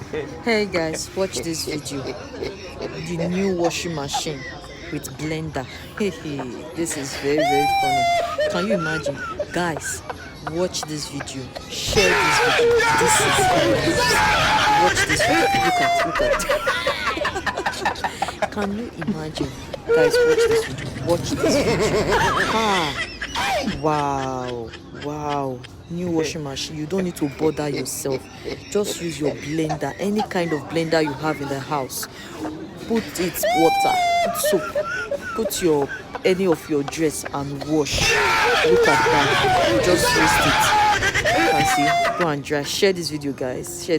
Hey guys, watch this video. The new washing machine with blender. This is very funny. Can you imagine? Guys, watch this video. Share this video. This is hilarious. Watch this video. Look at. Can you imagine? Guys, watch this video. Watch this video. Ah, wow, new washing machine. You don't need to bother yourself. Just use your blender, any kind of blender you have in the house. Put it water, put soap, put your any of your dress and wash. Look at that. You just waste it. You can see. Go and dry. Share this video, guys. Share.